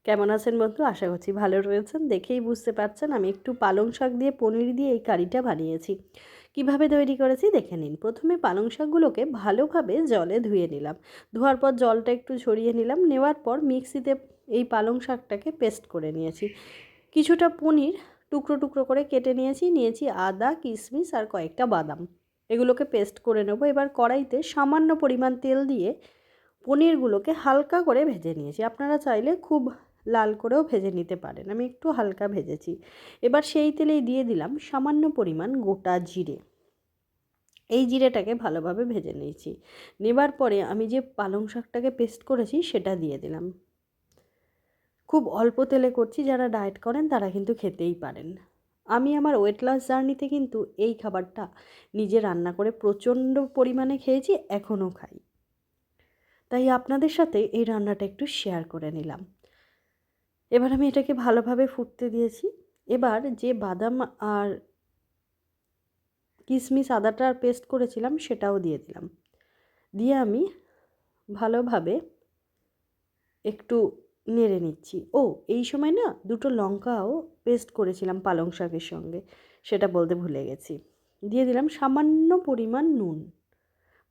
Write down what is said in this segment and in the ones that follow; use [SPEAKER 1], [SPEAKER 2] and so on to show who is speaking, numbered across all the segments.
[SPEAKER 1] কেমন আছেন বন্ধু? আশা করছি ভালো রয়েছেন। দেখেই বুঝতে পারছেন আমি একটু পালং শাক দিয়ে পনির দিয়ে এই কারিটা বানিয়েছি। কিভাবে তৈরি করেছি দেখে নিন। প্রথমে পালং শাকগুলোকে ভালোভাবে জলে ধুয়ে নিলাম। ধোয়ার পর জলটা একটু ঝরিয়ে নিলাম। নেওয়ার পর মিক্সিতে এই পালং শাকটাকে পেস্ট করে নিয়েছি। কিছুটা পনির টুকরো টুকরো করে কেটে নিয়েছি আদা, কিশমিশ আর কয়েকটা বাদাম। এগুলোকে পেস্ট করে নেব। এবার কড়াইতে সামান্য পরিমাণ তেল দিয়ে পনিরগুলোকে হালকা করে ভেজে নিয়েছি। আপনারা চাইলে খুব লাল করেও ভেজে নিতে পারেন। আমি একটু হালকা ভেজেছি। এবার সেই তেলেই দিয়ে দিলাম সামান্য পরিমাণ গোটা জিরে। এই জিরেটাকে ভালোভাবে ভেজে নিয়েছি। নেবার পরে আমি যে পালং শাকটাকে পেস্ট করেছি সেটা দিয়ে দিলাম। খুব অল্প তেলে করছি, যারা ডায়েট করেন তারা কিন্তু খেতেই পারেন। আমি আমার ওয়েট লস জার্নিতে কিন্তু এই খাবারটা নিজে রান্না করে প্রচণ্ড পরিমাণে খেয়েছি, এখনও খাই। তাই আপনাদের সাথে এই রান্নাটা একটু শেয়ার করে নিলাম। এবার আমি এটাকে ভালোভাবে ফুটতে দিয়েছি। এবার যে বাদাম আর কিশমিশ আদাটার পেস্ট করেছিলাম সেটাও দিয়ে দিলাম। দিয়ে আমি ভালোভাবে একটু নেড়ে নিচ্ছি। এই সময় না দুটো লঙ্কাও পেস্ট করেছিলাম পালং শাকের সঙ্গে, সেটা বলতে ভুলে গেছি। দিয়ে দিলাম সামান্য পরিমাণ নুন,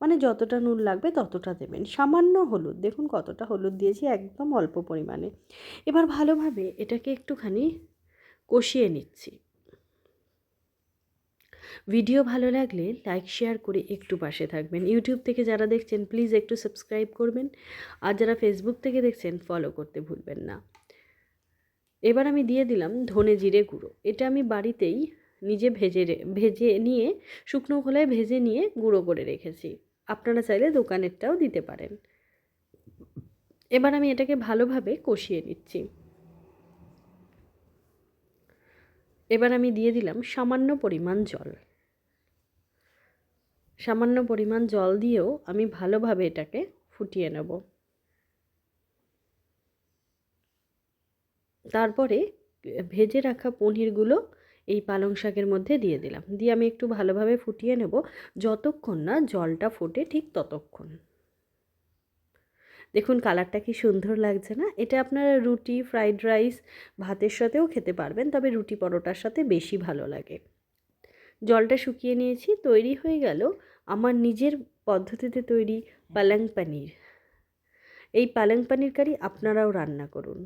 [SPEAKER 1] মানে যতটা নুন লাগবে ততটা দেবেন। সামান্য হলুদ, দেখুন কতটা হলুদ দিয়েছি, একদম অল্প পরিমাণে। এবার ভালোভাবে এটাকে একটুখানি কষিয়ে নিচ্ছি। ভিডিও ভালো লাগলে লাইক শেয়ার করে একটু পাশে থাকবেন। ইউটিউব থেকে যারা দেখছেন প্লিজ একটু সাবস্ক্রাইব করবেন, আর যারা ফেসবুক থেকে দেখছেন ফলো করতে ভুলবেন না। এবার আমি দিয়ে দিলাম ধনে জিরে গুঁড়ো। এটা আমি বাড়িতেই নিজে ভেজে নিয়ে শুকনো খোলায় ভেজে নিয়ে গুঁড়ো করে রেখেছি। আপনারা চাইলে দোকানেরটাও দিতে পারেন। এবার আমি এটাকে ভালোভাবে কষিয়ে নিচ্ছি। এবার আমি দিয়ে দিলাম সামান্য পরিমাণ জল। সামান্য পরিমাণ জল দিয়েও আমি ভালোভাবে এটাকে ফুটিয়ে নেব। তারপরে ভেজে রাখা পনিরগুলো এই পালং শাকের মধ্যে দিয়ে দিলাম। দিয়ে আমি একটু ভালোভাবে ফুটিয়ে নেব, যতক্ষণ না জলটা ফোটে ঠিক ততক্ষণ। দেখুন কালারটা কি সুন্দর লাগছে না? এটা আপনারা রুটি, ফ্রাইড রাইস, ভাতের সাথেও খেতে পারবেন, তবে রুটি পরোটার সাথে বেশি ভালো লাগে। জলটা শুকিয়ে নিয়েছি। তৈরি হয়ে গেল আমার নিজের পদ্ধতিতে তৈরি পালং পনির। এই পালং পনির কারি আপনারাও রান্না করুন।